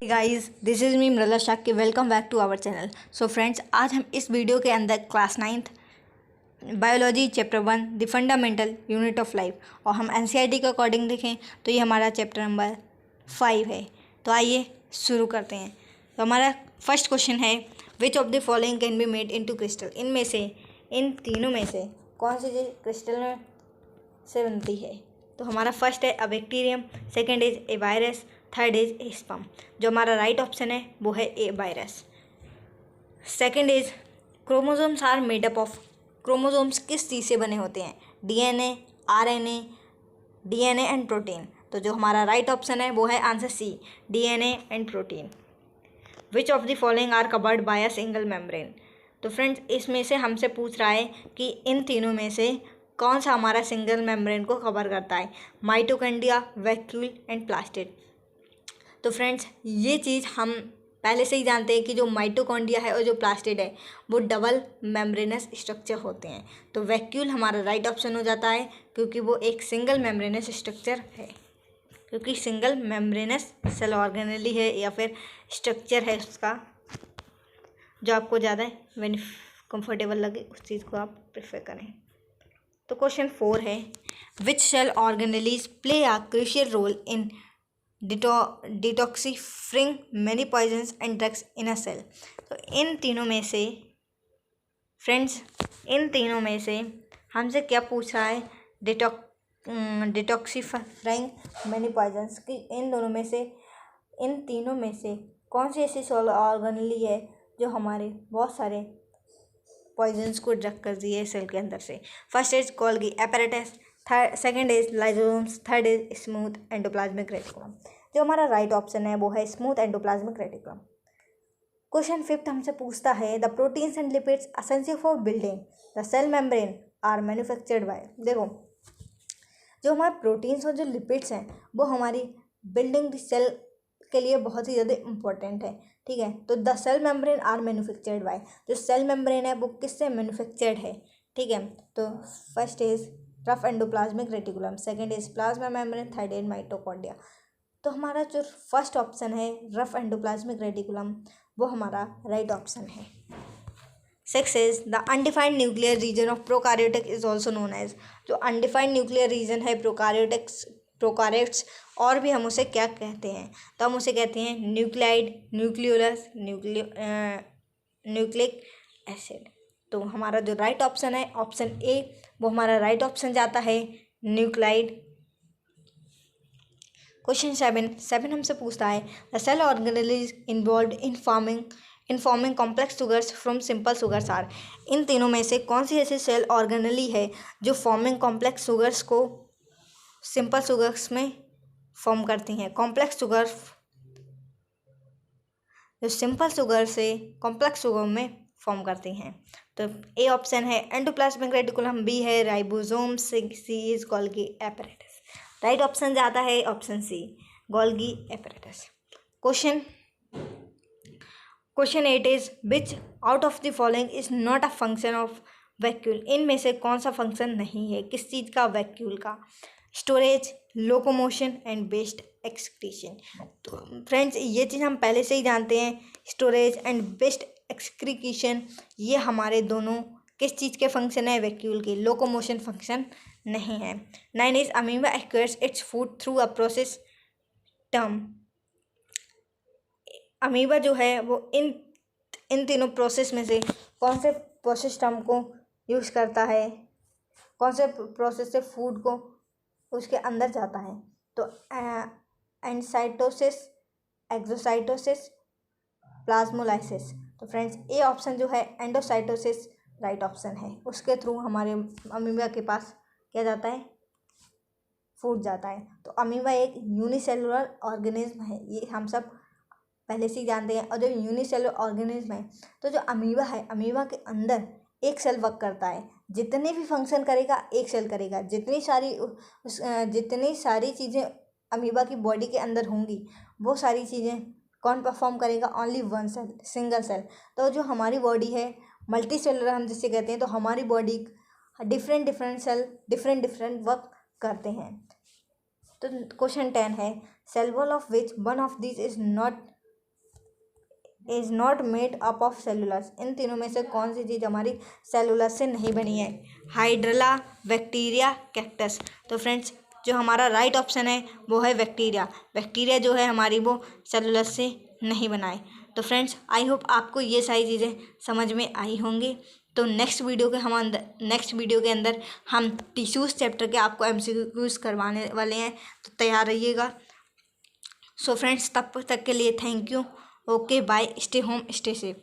Guys, this is me Mrula Shakya. Welcome back to our channel. So friends, आज हम इस video के अंदर class 9th biology chapter 1 the fundamental unit of life और हम एनसीईआरटी के अकॉर्डिंग देखें तो ये हमारा चैप्टर नंबर 5 है। तो आइए शुरू करते हैं। तो हमारा फर्स्ट क्वेश्चन है, विच of the following can be made into crystal. इनमें से, इन तीनों में से कौन सी चीज़ क्रिस्टल में से बनती है। तो हमारा फर्स्ट है a bacterium, second is a virus, third is a sperm. जो हमारा राइट ऑप्शन है वो है a virus. Second is chromosomes are made up of. Chromosomes किस चीज़ से बने होते हैं, DNA, RNA, DNA and protein. तो जो हमारा राइट ऑप्शन है वो है answer C, DNA and protein. Which of the following are covered by a single membrane. तो फ्रेंड्स, इसमें से हमसे पूछ रहा है कि इन तीनों में से कौन सा हमारा सिंगल मेम्ब्रेन को कवर करता है, माइटोकॉन्ड्रिया, वैक्यूल एंड प्लास्टिड। तो फ्रेंड्स, ये चीज़ हम पहले से ही जानते हैं कि जो माइटोकॉन्ड्रिया है और जो प्लास्टिड है वो डबल मेम्ब्रेनस स्ट्रक्चर होते हैं। तो वैक्यूल हमारा राइट ऑप्शन हो जाता है क्योंकि वो एक सिंगल मेम्ब्रेनस स्ट्रक्चर है, क्योंकि सिंगल मेम्ब्रेनस सेल ऑर्गेनेली है या फिर स्ट्रक्चर है उसका, जो आपको ज़्यादा कंफर्टेबल लगे उस चीज़ को आप प्रेफर करें। तो क्वेश्चन 4 है, which cell organelles play a crucial role in detoxifying many poisons and drugs in a cell. तो इन तीनों में से फ्रेंड्स, इन तीनों में से हमसे क्या पूछ रहा है, डिटॉक्सिफाइंग मैनी पॉइजन्स की इन दोनों में से, इन तीनों में से कौन सी ऐसी सेल ऑर्गेनेली है जो हमारे बहुत सारे पॉइजन्स को ड्रग कर दिए सेल के अंदर से। First is Golgi apparatus, second is lysosomes, third is smooth endoplasmic reticulum. जो हमारा राइट ऑप्शन है वो है स्मूथ एंडोप्लाज्मिक रेटिकुलम। क्वेश्चन 5 हमसे पूछता है, the proteins and lipids essential for building the cell membrane are manufactured by. देखो, जो हमारे प्रोटीन्स और जो लिपिड्स हैं वो हमारी बिल्डिंग सेल के लिए बहुत ही ज़्यादा इंपॉर्टेंट है। ठीक है, तो the cell membrane are manufactured by, जो सेल मेम्ब्रेन है वो किससे मैन्युफैक्चर्ड है। ठीक है, तो first is rough endoplasmic reticulum, second is plasma membrane, third is mitochondria. तो हमारा जो फर्स्ट ऑप्शन है रफ एंडोप्लाज्मिक रेटिकुलम वो हमारा राइट ऑप्शन है। 6 is the undefined nuclear region of prokaryotic is also known as. जो अनडिफाइंड न्यूक्लियर रीजन है prokaryotes और भी हम उसे क्या कहते हैं, तो हम उसे कहते हैं न्यूक्लाइड, न्यूक्लियोलस, न्यूक्लिक एसिड। तो हमारा जो राइट ऑप्शन है ऑप्शन ए वो हमारा राइट ऑप्शन जाता है, न्यूक्लाइड। क्वेश्चन 7 हमसे पूछता है, the cell organelle involve in forming complex sugars from simple sugars are. इन तीनों में से कौन सी ऐसी सेल ऑर्गेनेली है जो फॉर्मिंग कॉम्प्लेक्स शुगर्स को सिंपल शुगर्स में फॉर्म करती हैं। कॉम्प्लेक्स शुगर जो सिंपल शुगर से कॉम्प्लेक्स शुगर में फॉर्म करती हैं। तो ए ऑप्शन है एंडोप्लाज्मिक रेटिकुलम, बी है ribosome, C is Golgi apparatus. Right option जाता है option C, Golgi apparatus. Question 8 is which out of the following is not a function of vacuole. इनमें से कौन सा फंक्शन नहीं है किस चीज़ का, वैक्यूल का। Storage, locomotion and waste excretion. तो फ्रेंड्स, ये चीज़ हम पहले से ही जानते हैं, स्टोरेज एंड वेस्ट एक्सक्रीशन ये हमारे दोनों किस चीज़ के फंक्शन है, वैक्यूल के। लोकोमोशन फंक्शन नहीं है। 9 is amoeba acquires its food through a process term. Amoeba जो है वो इन तीनों प्रोसेस में से कौन से प्रोसेस टर्म को यूज़ करता है, कौन से प्रोसेस से फूड को उसके अंदर जाता है। तो एंडसाइटोसिस, एक्सोसाइटोसिस, प्लाज्मोलाइसिस। तो फ्रेंड्स, ए ऑप्शन जो है एंडोसाइटोसिस राइट ऑप्शन है, उसके थ्रू हमारे अमीबा के पास क्या जाता है, फूड जाता है। तो अमीबा एक यूनिसेलुलर ऑर्गेनिज्म है, ये हम सब पहले से ही जानते हैं। और जो यूनिसेलुलर ऑर्गेनिज्म है तो जो अमीबा है, अमीबा के अंदर एक सेल वर्क करता है, जितने भी फंक्शन करेगा एक सेल करेगा। जितनी सारी चीज़ें अमीबा की बॉडी के अंदर होंगी वो सारी चीज़ें कौन परफॉर्म करेगा, only one cell, single cell. तो जो हमारी बॉडी है मल्टी सेलुलर हम जिसे कहते हैं, तो हमारी body different cell different work करते हैं। तो क्वेश्चन 10 है, cell wall of which one of this is not is not made up of cellulose. इन तीनों में से कौन सी चीज़ हमारी सेलुलस से नहीं बनी है? हाइड्रला, बैक्टीरिया, कैक्टस। तो फ्रेंड्स जो हमारा राइट ऑप्शन है वो है बैक्टीरिया। बैक्टीरिया जो है हमारी वो सेलुलस से नहीं बनाए। तो फ्रेंड्स आई होप आपको ये सारी चीज़ें समझ में आई होंगी। तो नेक्स्ट वीडियो के अंदर हम टिश्यूज़ चैप्टर के आपको MCQs करवाने वाले हैं, तो तैयार रहिएगा। सो फ्रेंड्स तब तक के लिए thank you. Okay bye, stay home, stay safe.